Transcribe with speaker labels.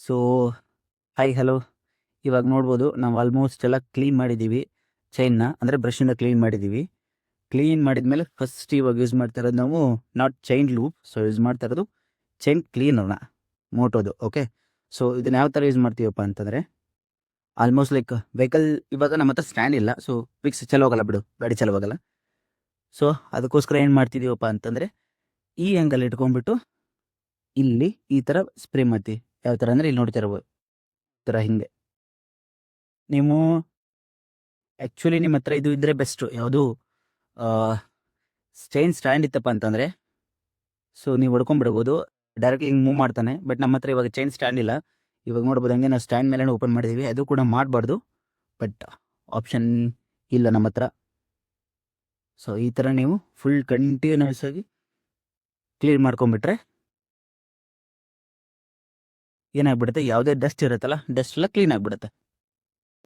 Speaker 1: So hi hello. ಇವಾಗ ನೋಡ್ಬೋದು ನಾವು ಆಲ್ಮೋಸ್ಟ್ ಎಲ್ಲ ಕ್ಲೀನ್ ಮಾಡಿದ್ದೀವಿ ಚೈನ್ನ, ಅಂದರೆ ಬ್ರಷಿಂದ ಕ್ಲೀನ್ ಮಾಡಿದ್ದೀವಿ. ಕ್ಲೀನ್ ಮಾಡಿದ್ಮೇಲೆ ಫಸ್ಟ್ ಇವಾಗ ಯೂಸ್ ಮಾಡ್ತಾ ಇರೋದು ನಾವು not chain loop, so use ಮಾಡ್ತಾ ಇರೋದು ಚೈನ್ ಕ್ಲೀನರ್ನ ಮೋಟೋದು. ಓಕೆ, ಸೊ ಇದನ್ನ ಯಾವ ಥರ ಯೂಸ್ ಮಾಡ್ತೀವಪ್ಪ ಅಂತಂದರೆ, ಆಲ್ಮೋಸ್ಟ್ ಲೈಕ್ ವೆಹಿಕಲ್ ಇವಾಗ ನಮ್ಮ ಹತ್ರ ಸ್ಟ್ಯಾಂಡ್ ಇಲ್ಲ, ಸೊ ಫಿಕ್ಸ್ ಚಲೋಗಲ್ಲ ಬಿಡು, ಗಾಡಿ ಚಲೋಗಲ್ಲ. ಸೊ ಅದಕ್ಕೋಸ್ಕರ ಏನು ಮಾಡ್ತಿದ್ದೀವಪ್ಪ ಅಂತಂದರೆ, ಈ ಆ್ಯಂಗಲ್ ಇಟ್ಕೊಂಡ್ಬಿಟ್ಟು ಇಲ್ಲಿ ಈ ಥರ ಸ್ಪ್ರೇ ಮಾಡ್ತೀವಿ. ಯಾವ ಥರ ಅಂದರೆ ಇಲ್ಲಿ ನೋಡ್ತಾ ಇರ್ಬೋದು, ಈ ಥರ ಹಿಂದೆ. ನೀವು ಆ್ಯಕ್ಚುಲಿ ನಿಮ್ಮ ಹತ್ರ ಇದು ಇದ್ದರೆ ಬೆಸ್ಟು, ಯಾವುದು ಚೈನ್ ಸ್ಟ್ಯಾಂಡ್ ಇತ್ತಪ್ಪ ಅಂತಂದರೆ, ಸೊ ನೀವು ಹೊಡ್ಕೊಂಡ್ಬಿಡ್ಬೋದು, ಡೈರೆಕ್ಟ್ಲಿ ಹಿಂಗೆ ಮೂವ್ ಮಾಡ್ತಾನೆ. ಬಟ್ ನಮ್ಮ ಹತ್ರ ಇವಾಗ ಚೈನ್ ಸ್ಟ್ಯಾಂಡ್ ಇಲ್ಲ. ಇವಾಗ ನೋಡ್ಬೋದು ಹಂಗೆ ನಾವು ಸ್ಟ್ಯಾಂಡ್ ಮೇಲೆ ಓಪನ್ ಮಾಡಿದ್ದೀವಿ, ಅದು ಕೂಡ ಮಾಡಬಾರ್ದು, ಬಟ್ ಆಪ್ಷನ್ ಇಲ್ಲ ನಮ್ಮ ಹತ್ರ. ಸೊ ಈ ಥರ ನೀವು ಫುಲ್ ಕಂಟಿನ್ಯೂಸ್ ಆಗಿ ಕ್ಲೀನ್ ಮಾಡ್ಕೊಂಬಿಟ್ರೆ ಏನಾಗ್ಬಿಡುತ್ತೆ, ಯಾವುದೇ ಡಸ್ಟ್ ಇರುತ್ತಲ್ಲ, ಡಸ್ಟ್ ಎಲ್ಲ ಕ್ಲೀನ್ ಆಗಿಬಿಡುತ್ತೆ.